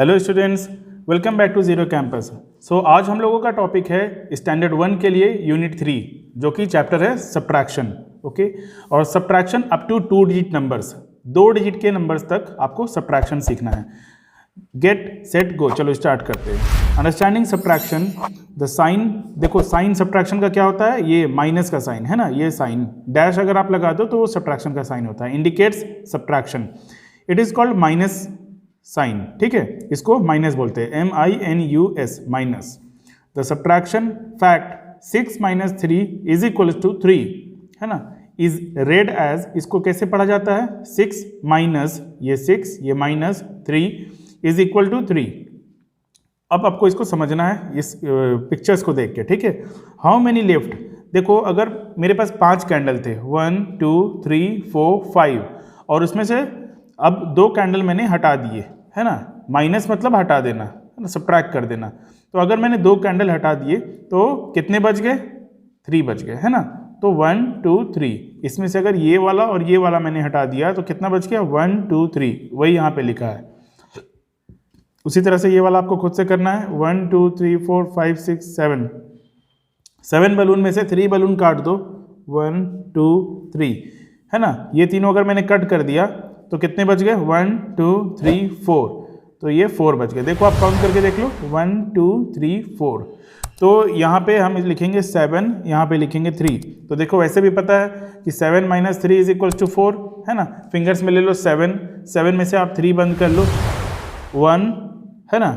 Hello students, welcome back to zero campus. आज हम लोगों का टॉपिक है स्टैंडर्ड 1 के लिए यूनिट 3, जो कि चैप्टर है सब्ट्रैक्शन। ओके, और subtraction up to 2 digit numbers, 2 digit के नंबर्स तक आपको सब्ट्रैक्शन सीखना है। गेट सेट गो, चलो स्टार्ट करते हैं। अंडरस्टैंडिंग सब्ट्रैक्शन, द साइन, देखो साइन सब्ट्रैक्शन का क्या होता है, ये माइनस का साइन है ना, ये साइन डैश अगर आप लगा दो तो वो सब्ट्रैक्शन का साइन होता है, indicates subtraction. It is called minus sign, ठीक है, इसको माइनस बोलते हैं, MINUS, minus. The subtraction fact 6 - 3 is equal to 3 है ना, इज रेड एज, इसको कैसे पढ़ा जाता है, 6 माइनस ये 6 ये माइनस 3 इज इक्वल टू 3। अब आपको इसको समझना है इस पिक्चर्स को देख के, ठीक है। हाउ मेनी लेफ्ट, देखो अगर मेरे पास 5 कैंडल थे, 1 2 3 4 5, और उसमें से अब 2 कैंडल मैंने हटा दिए है ना, माइनस मतलब हटा देना है ना, सब्ट्रैक्ट कर देना। तो अगर मैंने 2 कैंडल हटा दिए तो कितने बच गए, 3 बच गए है ना। तो 1 2 3, इसमें से अगर ये वाला और ये वाला मैंने हटा दिया तो कितना बच गया, 1 2 3, वही यहाँ पे लिखा है। उसी तरह से ये वाला आपको खुद से करना है, 1 2 3 4 5 6 7, 7 बलून में से 3 बलून काट दो, 1 2 3 है ना। ये तीनों अगर मैंने कट कर दिया तो कितने बच गए, 1 2 3 4, तो ये 4 बच गए। देखो आप काउंट करके देख लो, 1 2 3 4। तो यहाँ पे हम लिखेंगे 7, यहाँ पे लिखेंगे 3। तो देखो वैसे भी पता है कि 7 - 3 इज इक्वल टू 4 है ना। फिंगर्स में ले लो 7, 7 में से आप 3 बंद कर लो, 1 है ना,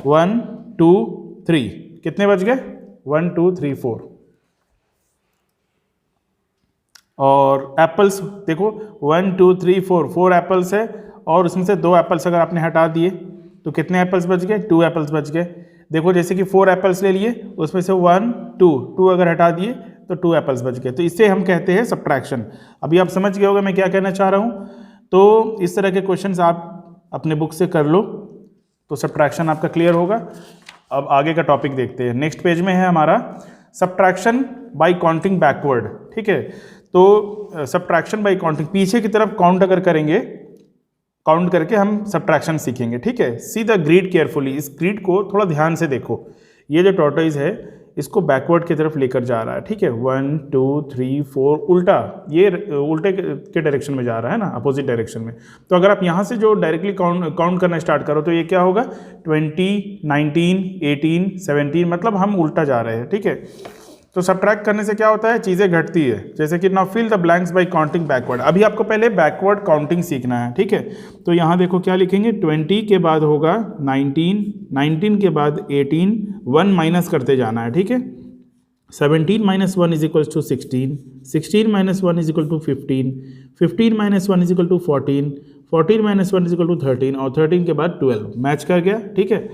1 2 3, कितने बच गए, 1 2 3 4। और एप्पल्स देखो 1 2 3 4, 4 एप्पल्स है, और उसमें से 2 एप्पल्स अगर आपने हटा दिए तो कितने एप्पल्स बच गए, 2 एप्पल्स बच गए। देखो जैसे कि 4 एप्पल्स ले लिए, उसमें से 1 2 अगर हटा दिए तो 2 एप्पल्स बच गए। तो इसे हम कहते हैं सब्ट्रैक्शन। अभी आप समझ गए होगा मैं क्या कहना चाह रहा हूँ। तो इस तरह के क्वेश्चंस आप अपने बुक से कर लो तो सब्ट्रैक्शन आपका क्लियर होगा। अब आगे का टॉपिक देखते हैं। नेक्स्ट पेज में है हमारा सब्ट्रैक्शन बाय काउंटिंग बैकवर्ड, ठीक है। तो सब्ट्रैक्शन बाय काउंटिंग, पीछे की तरफ काउंट अगर करेंगे, काउंट करके हम सब्ट्रैक्शन सीखेंगे, ठीक है। सी द ग्रिड केयरफुली, इस ग्रिड को थोड़ा ध्यान से देखो। ये जो टॉर्टोइज है इसको बैकवर्ड की तरफ लेकर जा रहा है, ठीक है, 1 2 3 4, उल्टा, ये उल्टे के डायरेक्शन में जा रहा है ना, अपोजिट डायरेक्शन में। तो अगर आप यहाँ से जो डायरेक्टली काउंट करना स्टार्ट करो तो ये क्या होगा, 20 19 18 17, मतलब हम उल्टा जा रहे हैं, ठीक है। तो सब्ट्रैक्ट करने से क्या होता है, चीज़ें घटती है। जैसे कि now fill the blanks by counting backward. अभी आपको पहले बैकवर्ड काउंटिंग सीखना है, ठीक है। तो यहाँ देखो क्या लिखेंगे, 20 के बाद होगा 19, 19 के बाद 18, 1 माइनस करते जाना है, ठीक है। 17 - 1 is equal to 16, 16 - 1 is equal to 15, 15 - 1 is equal to 14, 14 - 1 is equal to 13, और 13 के बाद 12, मैच कर गया, ठीक है।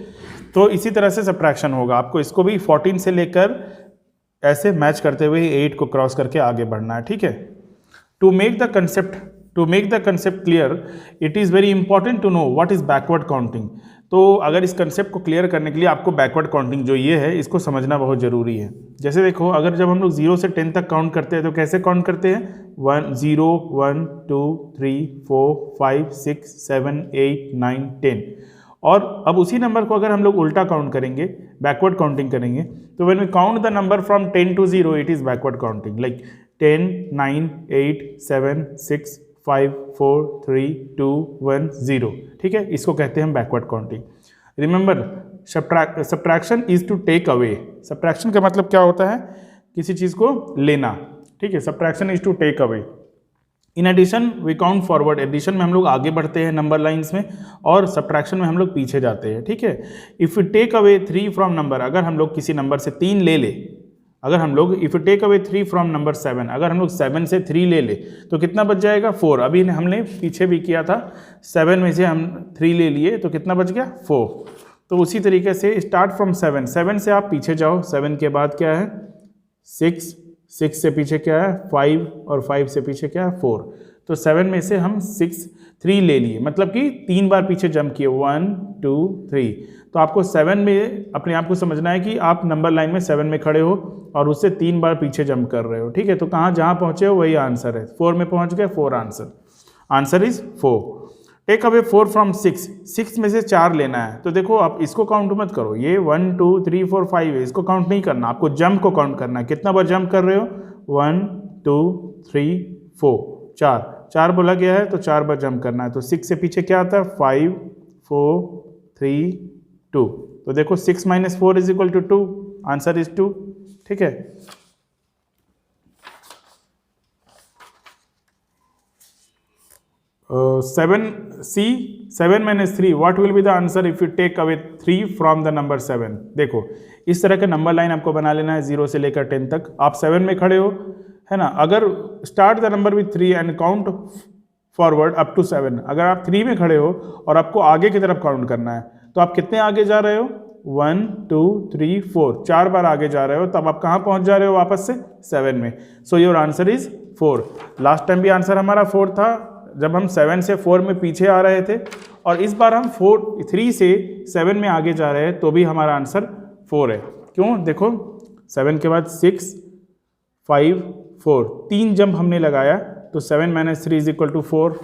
तो इसी तरह से सब्ट्रैक्शन होगा। आपको इसको भी 14 से लेकर ऐसे मैच करते हुए 8 को क्रॉस करके आगे बढ़ना है, ठीक है। To make the concept clear, it is very important to know what is backward counting. तो अगर इस कंसेप्ट को क्लियर करने के लिए आपको बैकवर्ड काउंटिंग जो ये है इसको समझना बहुत ज़रूरी है। जैसे देखो, अगर जब हम लोग 0 से 10 तक काउंट करते हैं तो कैसे काउंट करते हैं, 1 0 1 2 3 4 5 6 7 8 9 10। और अब उसी नंबर को अगर हम लोग उल्टा काउंट करेंगे, बैकवर्ड काउंटिंग करेंगे, तो when we count the number from 10 to 0, it is backward counting, like 10 9 8 7 6 5 4 3 2 1 0, ठीक है। इसको कहते हैं हम backward counting. Remember, subtraction is to take away. Subtraction का मतलब क्या होता है, किसी चीज़ को लेना, ठीक है। Subtraction is to take away. In addition we count forward, addition में हम लोग आगे बढ़ते हैं नंबर लाइंस में, और सब्ट्रैक्शन में हम लोग पीछे जाते हैं, ठीक है। If you take away 3 from number, अगर हम लोग किसी नंबर से 3 ले ले, अगर हम लोग if you take away 3 from number 7, अगर हम लोग 7 से 3 ले ले तो कितना बच जाएगा, 4। अभी हमने पीछे भी किया था, 7 में से हम 3 ले लिए तो कितना बच गया, 4। तो उसी तरीके से स्टार्ट फ्रॉम 7, 7 से आप पीछे जाओ, 7 के बाद क्या है, 6, 6 से पीछे क्या है, 5, और 5 से पीछे क्या है, 4। तो 7 में से हम 3 ले लिए, मतलब कि 3 बार पीछे जंप किए, 1 2 3। तो आपको 7 में अपने आप को समझना है कि आप नंबर लाइन में 7 में खड़े हो और उससे 3 बार पीछे जंप कर रहे हो, ठीक है। तो कहाँ जहाँ पहुँचे हो वही आंसर है, 4 में पहुँच गए, 4 answer is 4। Take away 4 from 6, 6 में से 4 लेना है। तो देखो आप इसको काउंट मत करो, ये 1 2 3 4 5 है, इसको काउंट नहीं करना, आपको जंप को काउंट करना है। कितना बार जंप कर रहे हो? 1 2 3 4, 4 बोला गया है तो 4 बार जंप करना है। तो 6 से पीछे क्या आता है? 5 4 3 2। तो देखो 6 - 4 = 2, आंसर इज 2। ठीक है, 7C, 7 - 3, what will be the answer if you take away 3 from the number 7? देखो इस तरह के नंबर लाइन आपको बना लेना है 0 से लेकर 10 तक। आप 7 में खड़े हो, है ना, अगर start the number with 3 and count forward up to 7। अगर आप 3 में खड़े हो और आपको आगे की तरफ काउंट करना है, तो आप कितने आगे जा रहे हो? 1 2 3 4, 4 बार आगे जा रहे हो, तब आप कहाँ पहुँच जा रहे हो? वापस से 7 में। सो your answer is 4। Last time भी आंसर हमारा 4 था जब हम 7 से 4 में पीछे आ रहे थे, और इस बार हम 3 से 7 में आगे जा रहे हैं, तो भी हमारा आंसर 4 है। क्यों? देखो 7 के बाद 6 5 4, 3 जंप हमने लगाया, तो 7 - 3 = 4,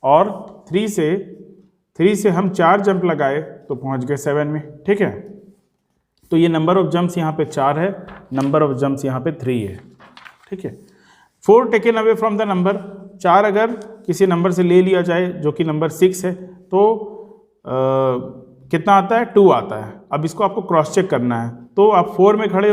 और 3 से हम 4 जंप लगाए तो पहुंच गए 7 में। ठीक है, तो ये नंबर ऑफ जंप्स यहाँ पे 4 है, नंबर ऑफ जंप्स यहाँ पे 3 है। ठीक है, 4 taken away from the number, 4 अगर किसी नंबर से ले लिया जाए जो कि नंबर 6 है, तो कितना आता है? 2 आता है। अब इसको आपको क्रॉस चेक करना है, तो आप 4 में खड़े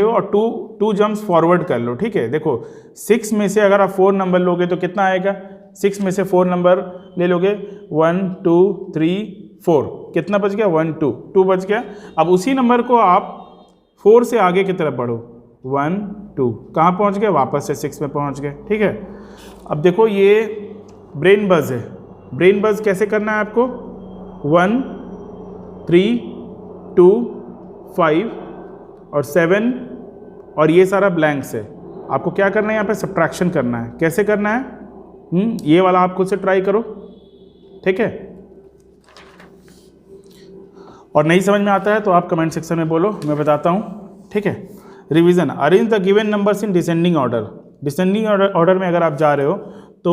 हो और 2 जंप्स फॉरवर्ड कर लो। ठीक है, देखो 6 में से अगर आप 4 नंबर लोगे तो कितना आएगा? 6 में से 4 नंबर ले लोगे, 1 2 3 4, कितना बच गया? 1 2 बच गया। अब उसी नंबर को आप 4 से आगे की तरफ बढ़ो, 1 2, कहाँ पहुँच गए? वापस से 6 में पहुँच गए। ठीक है, अब देखो ये ब्रेन बज है। ब्रेन बज कैसे करना है आपको? 1 3 2 5 और 7, और ये सारा ब्लैंक्स है। आपको क्या करना है? यहाँ पे सब्ट्रैक्शन करना है। कैसे करना है? ये वाला आप खुद से ट्राई करो। ठीक है, और नहीं समझ में आता है तो आप कमेंट सेक्शन में बोलो, मैं बताता हूँ। ठीक है, revision, arrange the given numbers in descending order. Descending order में अगर आप जा रहे हो तो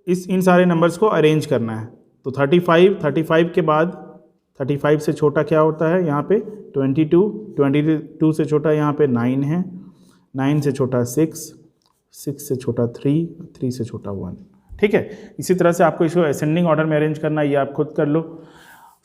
इन सारे नंबर्स को अरेंज करना है। तो 35 के बाद 35 से छोटा क्या होता है? यहाँ पे 22 से छोटा यहाँ पे 9 है, 9 से छोटा 6 से छोटा 3 से छोटा 1। ठीक है, इसी तरह से आपको इसको असेंडिंग ऑर्डर में अरेंज करना है, ये आप खुद कर लो।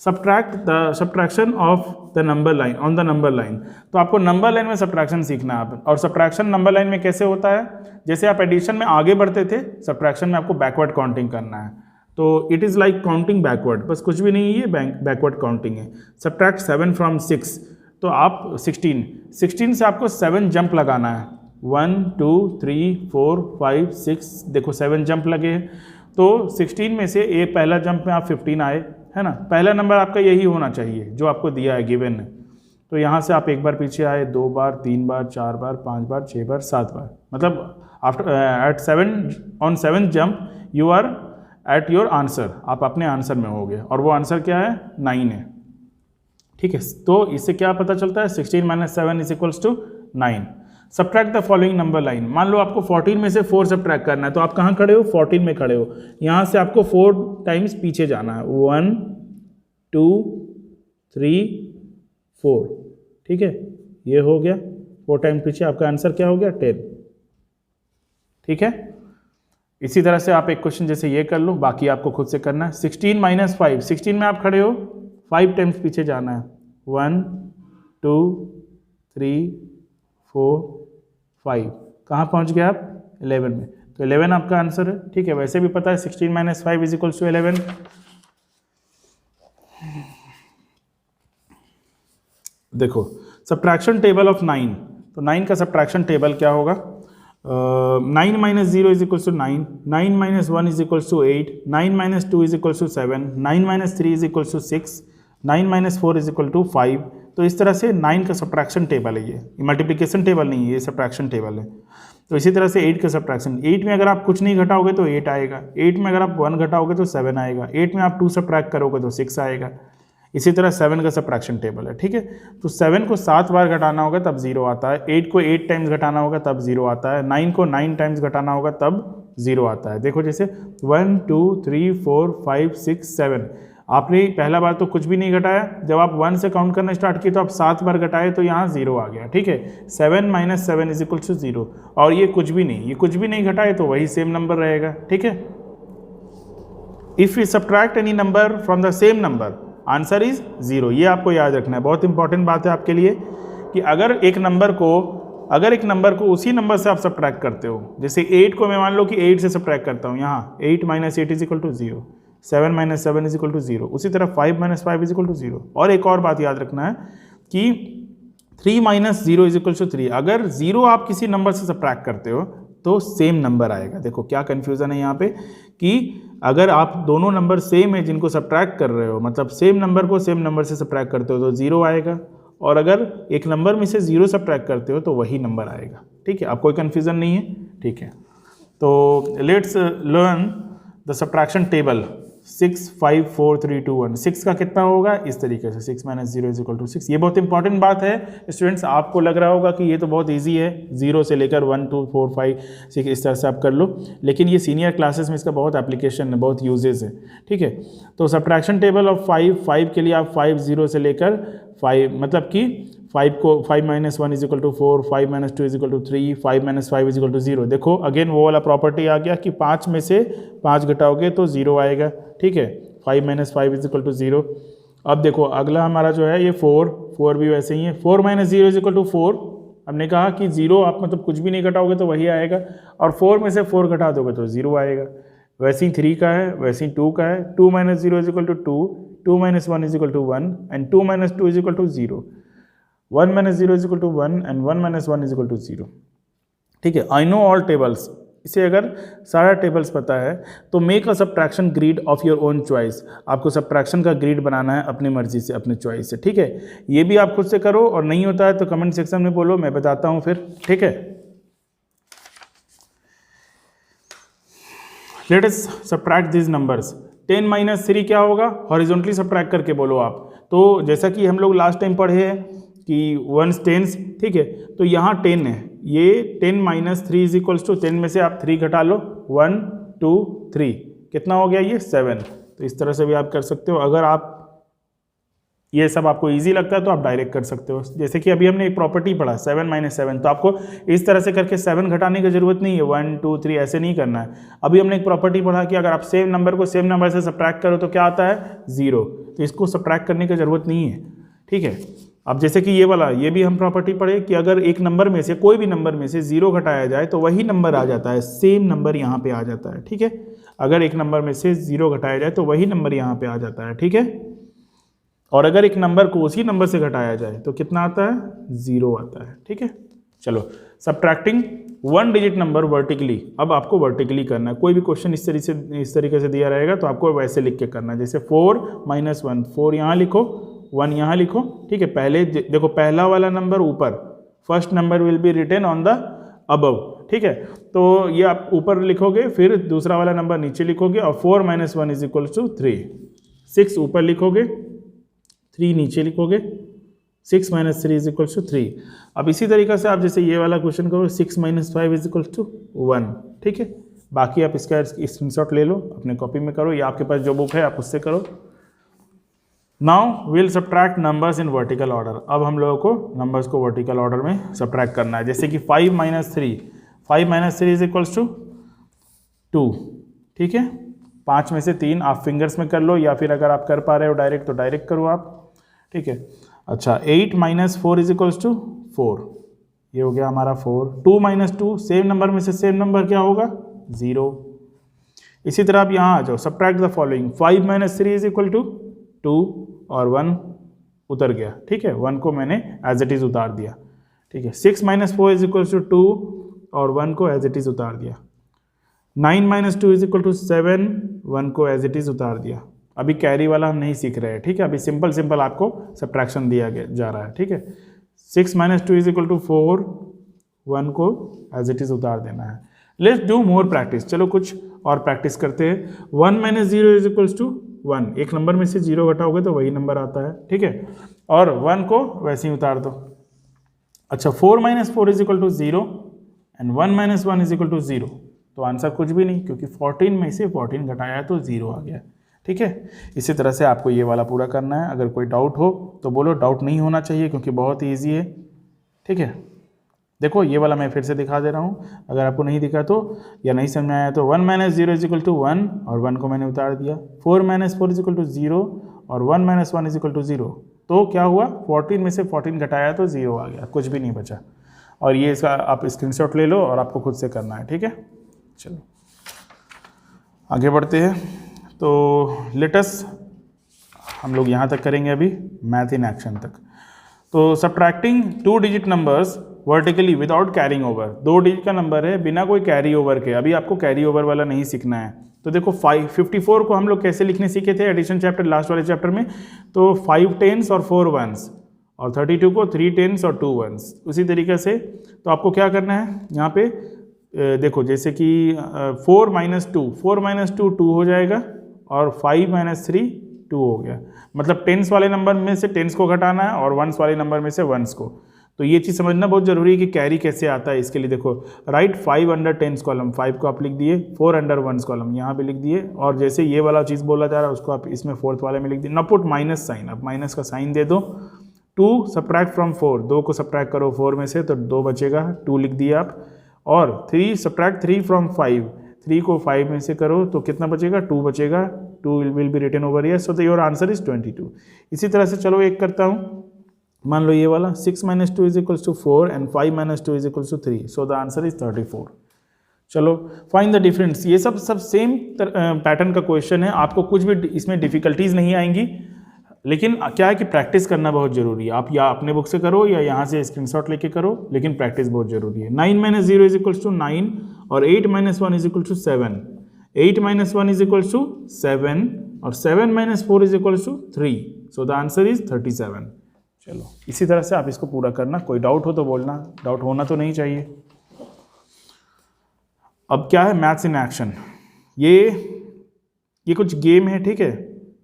Subtraction of the number line on the number line, तो आपको नंबर लाइन में सब्ट्रैक्शन सीखना है। और सब्ट्रैक्शन नंबर लाइन में कैसे होता है? जैसे आप एडिशन में आगे बढ़ते थे, सब्ट्रैक्शन में आपको बैकवर्ड काउंटिंग करना है। तो it is like counting backward, बस कुछ भी नहीं है, ये बैकवर्ड काउंटिंग है। सब्ट्रैक्ट 7 फ्रॉम 6, तो आप 16 से आपको 7 जंप लगाना है। 1 2 3 4 5 6, देखो 7 जंप लगे हैं। तो 16 में से ये पहला जंप में आप 15 आए, है ना। पहला नंबर आपका यही होना चाहिए जो आपको दिया है गिवन है। तो यहाँ से आप एक बार पीछे आए, 2 बार, 3 बार, 4 बार, 5 बार, 6 बार, 7 बार, मतलब after at 7 jump you are at your answer, आप अपने आंसर में होगे, और वो आंसर क्या है? 9 है। ठीक है, तो इससे क्या पता चलता है? 16 - 7 = 9। Subtract the following number line, मान लो आपको 14 में से 4 सब्ट्रैक्ट करना है, तो आप कहाँ खड़े हो? 14 में खड़े हो। यहाँ से आपको 4 टाइम्स पीछे जाना है, 1 2 3 4। ठीक है, ये हो गया 4 टाइम पीछे, आपका आंसर क्या हो गया? 10। ठीक है, इसी तरह से आप एक क्वेश्चन जैसे ये कर लो, बाकी आपको खुद से करना है। 16 - 5, 16 में आप खड़े हो, 5 टाइम्स पीछे जाना है, 1 2 3 4 5, कहाँ पहुँच गए आप? 11 में। तो 11 आपका आंसर है। ठीक है, वैसे भी पता है 16 - 5 = 11। देखो सब्ट्रैक्शन टेबल ऑफ 9, तो 9 का सब्ट्रैक्शन टेबल क्या होगा? 9 - 0 = 9, 9 - 1 = 8, 9 - 2 = 7, 9 - 3 = 6, 9 - 4 = 5। तो इस तरह से 9 का सब्ट्रैक्शन टेबल है, ये मल्टीप्लिकेशन टेबल नहीं है, ये सब्ट्रैक्शन टेबल है। तो इसी तरह से 8 का सब्ट्रैक्शन, 8 में अगर आप कुछ नहीं घटाओगे तो 8 आएगा, 8 में अगर आप 1 घटाओगे तो 7 आएगा, 8 में आप 2 सब्ट्रैक्ट करोगे तो 6 आएगा। इसी तरह 7 का सब्ट्रैक्शन टेबल है। ठीक है, तो 7 को 7 बार घटाना होगा तब 0 आता है, 8 को 8 टाइम्स घटाना होगा तब 0 आता है, 9 को 9 टाइम्स घटाना होगा तब 0 आता है। देखो जैसे 1 2 3 4 5 6 7, आपने पहला बार तो कुछ भी नहीं घटाया, जब आप 1 से काउंट करना स्टार्ट किए तो आप 7 बार घटाए तो यहाँ 0 आ गया, ठीक है। 7 - 7 = 0, और ये कुछ भी नहीं, ये कुछ भी नहीं घटाए तो वही सेम नंबर रहेगा, ठीक है। If you subtract any number from the same number, answer is 0। ये आपको याद रखना है, बहुत इंपॉर्टेंट बात है आपके लिए कि अगर एक नंबर को उसी नंबर से आप सब्ट्रैक्ट करते हो, जैसे 8 को मैं मान लो कि 8 से सब्ट्रैक्ट करता हूँ, यहाँ 8 - 8 = 0, 7 - 7 = 0, उसी तरह 5 - 5 = 0। और एक और बात याद रखना है कि 3 - 0 = 3, अगर 0 आप किसी नंबर से सब्ट्रैक्ट करते हो तो सेम नंबर आएगा। देखो क्या कन्फ्यूज़न है यहाँ पे कि अगर आप दोनों नंबर सेम है जिनको सब्ट्रैक्ट कर रहे हो, मतलब सेम नंबर को सेम नंबर से सब्ट्रैक्ट करते हो तो 0 आएगा, और अगर एक नंबर में से 0 सब्ट्रैक्ट करते हो तो वही नंबर आएगा, ठीक है। अब कोई कन्फ्यूज़न नहीं है, ठीक है। तो let's learn the subtraction table. 6 5 4 3 2 1, 6 का कितना होगा इस तरीके से, 6 - 0 = 6। ये बहुत इंपॉर्टेंट बात है स्टूडेंट्स, आपको लग रहा होगा कि ये तो बहुत इजी है, 0 से लेकर 1 2 4 5 6 इस तरह से आप कर लो, लेकिन ये सीनियर क्लासेस में इसका बहुत एप्लीकेशन है, बहुत यूजेस है, ठीक है। तो सब्ट्रैक्शन टेबल ऑफ 5 के लिए आप 5 0 से लेकर 5, मतलब कि 5 को 5 - 1 = 4, 5 - 2 = 3, 5 - 5 = 0। देखो अगेन वो वाला प्रॉपर्टी आ गया कि 5 में से 5 घटाओगे तो 0 आएगा, ठीक है। 5 - 5 = 0। अब देखो अगला हमारा जो है ये 4 भी वैसे ही है, 4 - 0 = 4। हमने कहा कि 0 आप मतलब कुछ भी नहीं घटाओगे तो वही आएगा, और 4 में से 4 घटा दोगे तो 0 आएगा। वैसे ही 3 का है, वैसे ही 2 का है, 2 - 0 = 2, 2 - 1 = 1, एंड 2 - 2 = 0, 1 - 0 = 1, एंड 1 - 1 = 0, ठीक है। आई नो ऑल टेबल्स, इसे अगर सारा टेबल्स पता है तो make a subtraction grid of your own choice. आपको सब्ट्रैक्शन का ग्रिड बनाना है अपनी मर्जी से, अपनी चॉइस से, ठीक है। ये भी आप खुद से करो, और नहीं होता है तो कमेंट सेक्शन में बोलो, मैं बताता हूँ फिर, ठीक है। Let us subtract this numbers. 10 - 3 क्या होगा, हॉरिजॉन्टली सब्ट्रैक्ट करके बोलो आप। तो जैसा कि हम लोग लास्ट टाइम पढ़े हैं कि 1s 10s, ठीक है। तो यहाँ 10 है, ये 10 - 3 = 10 में से आप 3 घटा लो, 1 2 3, कितना हो गया ये 7। तो इस तरह से भी आप कर सकते हो। अगर आप ये सब आपको इजी लगता है तो आप डायरेक्ट कर सकते हो, जैसे कि अभी हमने एक प्रॉपर्टी पढ़ा 7 - 7, तो आपको इस तरह से करके 7 घटाने की जरूरत नहीं है, 1 2 3 ऐसे नहीं करना है। अभी हमने एक प्रॉपर्टी पढ़ा कि अगर आप सेम नंबर को सेम नंबर से सब्ट्रैक्ट करो तो क्या आता है 0, तो इसको सब्ट्रैक्ट करने की जरूरत नहीं है, ठीक है। अब जैसे कि ये वाला, ये भी हम प्रॉपर्टी पढ़े कि अगर एक नंबर में से, कोई भी नंबर में से 0 घटाया जाए तो वही नंबर आ जाता है, सेम नंबर यहाँ पे आ जाता है, ठीक है। अगर एक नंबर में से 0 घटाया जाए तो वही नंबर यहाँ पे आ जाता है, ठीक है। और अगर एक नंबर को उसी नंबर से घटाया जाए तो कितना आता है 0 आता है, ठीक है। चलो, सब्ट्रैक्टिंग 1 डिजिट नंबर वर्टिकली। अब आपको वर्टिकली करना है, कोई भी क्वेश्चन इस तरीके से दिया रहेगा तो आपको वैसे लिख के करना है, जैसे 4 - 1, 4 यहाँ लिखो, 1 यहाँ लिखो, ठीक है। पहले देखो पहला वाला नंबर ऊपर, first number will be written on the above, ठीक है। तो ये आप ऊपर लिखोगे, फिर दूसरा वाला नंबर नीचे लिखोगे, और 4 - 1 = 3, 6 ऊपर लिखोगे, 3 नीचे लिखोगे, 6 - 3 = 3। अब इसी तरीक़े से आप जैसे ये वाला क्वेश्चन करो, 6 - 5 = 1, ठीक है। बाकी आप इसका स्क्रीनशॉट ले लो, अपने कॉपी में करो, या आपके पास जो बुक है आप उससे करो। Now will subtract numbers in vertical order. अब हम लोगों को नंबर्स को वर्टिकल ऑर्डर में सब्ट्रैक्ट करना है, जैसे कि 5 - 3, 5 - 3 = 2, ठीक है। 5 में से 3 आप फिंगर्स में कर लो, या फिर अगर आप कर पा रहे हो डायरेक्ट तो डायरेक्ट करो आप, ठीक है। अच्छा, 8 - 4 = 4, ये हो गया हमारा 4। 2 - 2, सेम नंबर में से सेम नंबर क्या होगा 0। इसी तरह आप यहाँ आ जाओ, सब्ट्रैक्ट द फॉलोइंग। 5 - 3 = 2 और 1 उतर गया, ठीक है। 1 को मैंने एज इट इज़ उतार दिया, ठीक है। 6 - 4 = 2 और 1 को एज इट इज़ उतार दिया। 9 - 2 = 7, 1 को एज इट इज़ उतार दिया। अभी कैरी वाला हम नहीं सीख रहे हैं, ठीक है। अभी सिंपल आपको सब्ट्रैक्शन दिया जा रहा है, ठीक है। 6 - 2 = 4, 1 को एज इट इज़ उतार देना है। लेट्स डू मोर प्रैक्टिस, चलो कुछ और प्रैक्टिस करते हैं। 1 - 0 = 1, एक नंबर में से 0 घटाओगे तो वही नंबर आता है, ठीक है। और 1 को वैसे ही उतार दो। अच्छा, 4 - 4 = 0 एंड 1 - 1 = 0। तो आंसर कुछ भी नहीं, क्योंकि 14 में से 14 घटाया तो 0 आ गया। ठीक है, इसी तरह से आपको ये वाला पूरा करना है। अगर कोई डाउट हो तो बोलो, डाउट नहीं होना चाहिए क्योंकि बहुत ही ईजी है। ठीक है, देखो ये वाला मैं फिर से दिखा दे रहा हूँ, अगर आपको नहीं दिखा तो या नहीं समझ में आया तो 1 - 0 = 1 और 1 को मैंने उतार दिया। 4 - 4 = 0 और 1 - 1 = 0। तो क्या हुआ, 14 में से 14 घटाया तो 0 आ गया, कुछ भी नहीं बचा। और ये इसका आप स्क्रीनशॉट ले लो और आपको खुद से करना है। ठीक है, चलो आगे बढ़ते हैं। तो लेटस हम लोग यहाँ तक करेंगे अभी, मैथ इन एक्शन तक। तो subtracting 2 digit numbers vertically without carrying over, 2 digit का नंबर है बिना कोई कैरी ओवर के। अभी आपको कैरी ओवर वाला नहीं सीखना है। तो देखो 54 को हम लोग कैसे लिखने सीखे थे एडिशन चैप्टर, लास्ट वाले चैप्टर में। तो 5 10s और 4 1s, और 32 को 3 10s और 2 1s। उसी तरीके से तो आपको क्या करना है यहाँ पे, देखो जैसे कि 4 - 2, 4 - 2 2 हो जाएगा और 5 - 3 2 हो गया। मतलब 10s वाले नंबर में से 10s को घटाना है और 1s वाले नंबर में से 1s को। तो ये चीज़ समझना बहुत जरूरी है कि कैरी कैसे आता है। इसके लिए देखो, राइट 5 अंडर 10s कॉलम, 5 को आप लिख दिए, 4 अंडर 1s कॉलम यहाँ पे लिख दिए, और जैसे ये वाला चीज़ बोला जा रहा है उसको आप इसमें 4th वाले में लिख दिए। ना पुट माइनस साइन, आप माइनस का साइन दे दो। 2 सब्ट्रैक्ट फ्रॉम 4, 2 को सब्ट्रैक्ट करो 4 में से तो 2 बचेगा, 2 लिख दिया आप। और 3 सब्ट्रैक्ट 3 फ्रॉम 5, 3 को 5 में से करो तो कितना बचेगा, 2 बचेगा। 2 will be written over here, so your answer is 22। इसी तरह से चलो एक करता हूँ, मान लो ये वाला 6 - 2 = 4 and 5 - 2 = 3, so the answer is 34। चलो फाइंड द डिफरेंस। ये सब सेम पैटर्न का क्वेश्चन है, आपको कुछ भी इसमें डिफिकल्टीज नहीं आएंगी, लेकिन क्या है कि प्रैक्टिस करना बहुत जरूरी है। आप या अपने बुक से करो या यहाँ से स्क्रीनशॉट लेके करो, लेकिन प्रैक्टिस बहुत जरूरी है। 9 - 0 = 9 और 8 - 1 = 7, 8 - 1 = 7 और 7 - 4 = 3, सो द आंसर इज 37। चलो इसी तरह से आप इसको पूरा करना। कोई डाउट हो तो बोलना, डाउट होना तो नहीं चाहिए। अब क्या है, मैथ्स इन एक्शन। ये कुछ गेम है, ठीक है,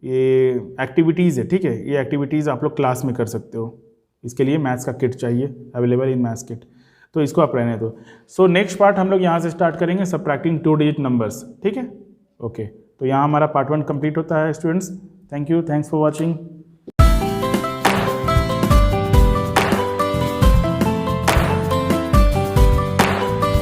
ये एक्टिविटीज़ है, ठीक है। ये एक्टिविटीज़ आप लोग क्लास में कर सकते हो। इसके लिए मैथ्स का किट चाहिए, अवेलेबल इन मैथ्स किट, तो इसको आप रहने दो। सो नेक्स्ट पार्ट हम लोग यहाँ से स्टार्ट करेंगे, सब्ट्रैक्टिंग 2 डिजिट नंबर्स। ठीक है, ओके। तो यहाँ हमारा पार्ट 1 कंप्लीट होता है students. Thank you, thanks for watching.